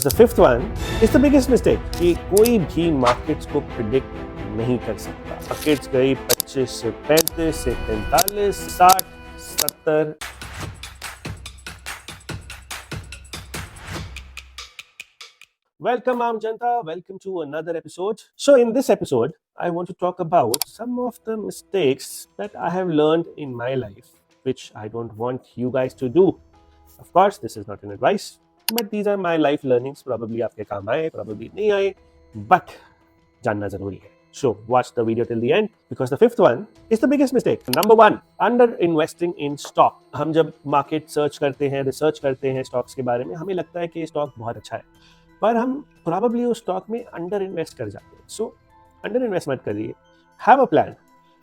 The fifth one is the biggest mistake कि कोई भी मार्केट्स को प्रिडिक्ट नहीं कर सकता। मार्केट्स गई 25 से 35 से 45 60 70। Welcome, Aam Janta. Welcome to another episode. So in this episode, I want to talk about some of the mistakes that I have learned in my life, which I don't want you guys to do. Of course, this is not an advice, but these are my life learnings. Probably आपके काम आए, probably नहीं आए, but जानना जरूरी है. So watch the video till the end because the fifth one is the biggest mistake. Number one, under investing in stock. हम जब मार्केट सर्च करते हैं, रिसर्च करते हैं स्टॉक्स के बारे में, हमें लगता है कि स्टॉक बहुत अच्छा है, पर हम प्रोबेबली उस स्टॉक में अंडर इन्वेस्ट कर जाते हैं. सो अंडर इन्वेस्ट मत करिए, हैव अ प्लान.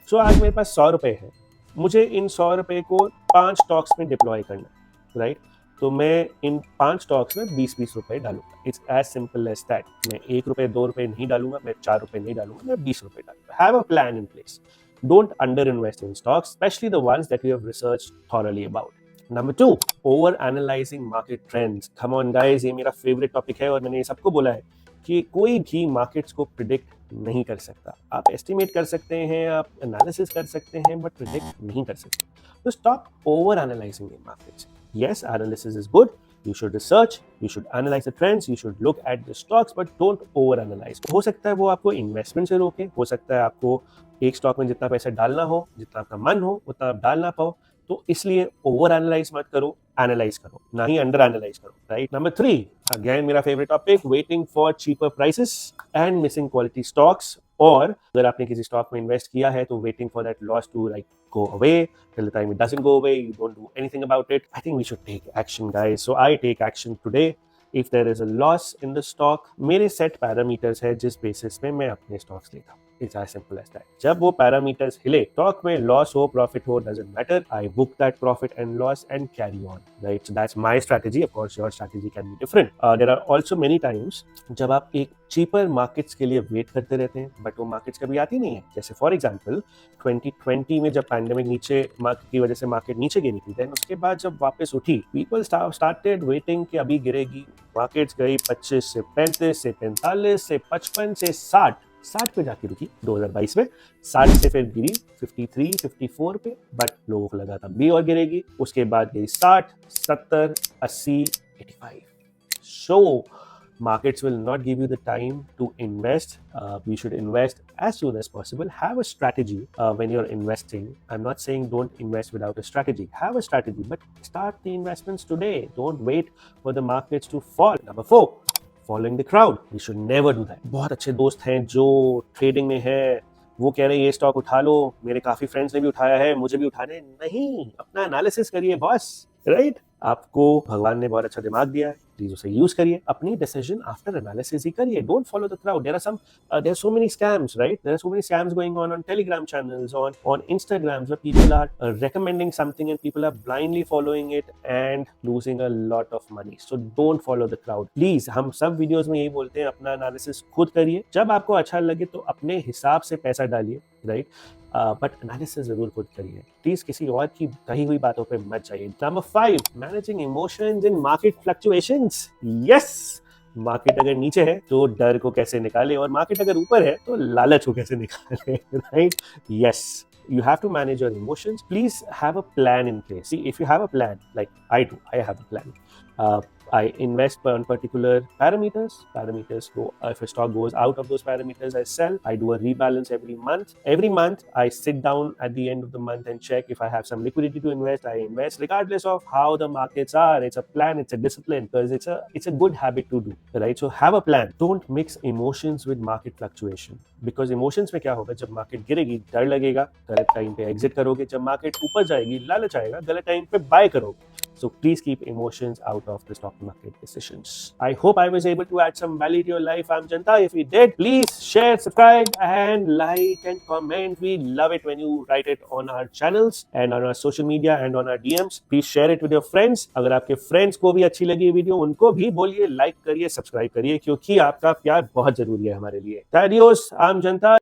सो आज मेरे पास 100 रुपये है, मुझे इन 100 रुपये को 5 स्टॉक्स में डिप्लॉय करना है, राइट? तो मैं इन 5 स्टॉक्स में 20-20 रुपये डालूंगा. It's as simple as that. मैं 1 रुपये 2 रुपये नहीं डालूंगा, मैं 4 रुपये नहीं डालूंगा, मैं 20 रुपये डालूंगा. Have a plan in place. Don't under invest in stocks, especially the ones that you have researched thoroughly about. Number 2, over analyzing market trends. Come on guys, ये मेरा favorite topic है और मैंने सबको बोला है कि कोई भी markets को predict नहीं कर सकता. आप estimate कर सकते हैं, आप analysis कर सकते हैं, but predict नहीं कर सकते. So stop over analyzing the markets. Yes, analysis is good. You should research, you should analyze the trends, you should look at the stocks, but don't over analyze. हो सकता है वो आपको इन्वेस्टमेंट से रोके, हो सकता है आपको एक स्टॉक में जितना पैसा डालना हो, जितना आपका मन हो उतना आप डाल ना पाओ. तो इसलिए ओवर एनालाइज मत करो, एनालाइज करो, ना ही अंडर एनालाइज करो, राइट? नंबर 3, अगेन मेरा favourite topic, waiting for cheaper prices and missing quality stocks. और अगर आपने किसी स्टॉक में इन्वेस्ट किया है तो waiting for that loss to like go away. Till the time it doesn't go away, you don't do anything about it. I think we should take action, guys. So I take action today. If there is a loss in the stock, मेरे set parameters है जिस basis पे मैं अपने stocks लेता हूँ. It's as simple as that. जब वो parameters हिले, stock में loss हो, profit हो, doesn't matter. I book that profit and loss and carry on, right? So that's my strategy. Of course, your strategy can be different. There are also many times जब आप एक cheaper markets के लिए wait करते रहते हैं, but वो markets कभी आती नहीं है. जैसे for example, 2020 में जब pandemic नीचे की वजह से market नीचे गिरी थी, then उसके बाद जब वापस उठी, people started waiting कि अभी गिरेगी. मार्केट्स गई 25 से 35 से 45 से 55 से 60 पे जाके रुकी 2022 में. 60 से फिर गिरी 53 54 पे, बट लोगों को लगा था भी और गिरेगी. उसके बाद गई 60 70 80 85. सो markets will not give you the time to invest. You should invest as soon as possible. Have a strategy when you're investing. I'm not saying don't invest without a strategy. Have a strategy, but start the investments today. Don't wait for the markets to fall. Number 4, following the crowd. We should never do that. बहुत अच्छे दोस्त हैं जो trading में है, वो कह रहे हैं ये स्टॉक उठा लो, मेरे काफी फ्रेंड्स ने भी उठाया है, मुझे भी उठाने. नहीं, अपना एनालिसिस करिए बॉस, राइट? आपको भगवान ने बहुत अच्छा दिमाग दिया है, प्लीज उसे यूज करिए. अपनी डिसीजन आफ्टर एनालिसिस ही करिए. Don't follow the crowd. There are so many scams, right? There are so many scams going on Telegram channels, on Instagrams, where people are recommending something and people are blindly following it and losing a lot of money. So don't follow the crowd. Please, हम सब videos में यही बोलते हैं, अपना analysis खुद करिए. जब आपको अच्छा लगे तो अपने हिसाब से पैसा डालिए, राइट? बट एनालिसिस जरूर खुद करिए. प्लीज किसी और की कही हुई बातों पे मत जाइए. Number 5, managing emotions in market fluctuations. Yes, market अगर नीचे है तो डर को कैसे निकाले, और मार्केट अगर ऊपर है तो लालच को कैसे निकाले, right? Yes, you have to manage your emotions. Please have a plan in place. See, if you have a plan, like I do, I have a plan. I invest on particular parameters. Parameters go, if a stock goes out of those parameters, I sell. I do a rebalance every month. Every month, I sit down at the end of the month and check if I have some liquidity to invest. I invest regardless of how the markets are. It's a plan, it's a discipline, because it's a good habit to do, right? So have a plan. Don't mix emotions with market fluctuation, because emotions में क्या होगा, जब market गिरेगी डर लगेगा, गलत time पे exit करोगे. जब मार्केट ऊपर जाएगी लालच आएगा, गलत टाइम पे बाय करोगे. So please keep emotions out of the stock market decisions. I hope I was able to add some value to your life, Aam Janta. If we did, please share, subscribe, and like and comment. We love it when you write it on our channels and on our social media and on our DMs. Please share it with your friends. अगर आपके friends को भी अच्छी लगी video, उनको भी बोलिए, like करिए, subscribe करिए, क्योंकि आपका प्यार बहुत जरूरी है हमारे लिए. Adios, Aam Janta.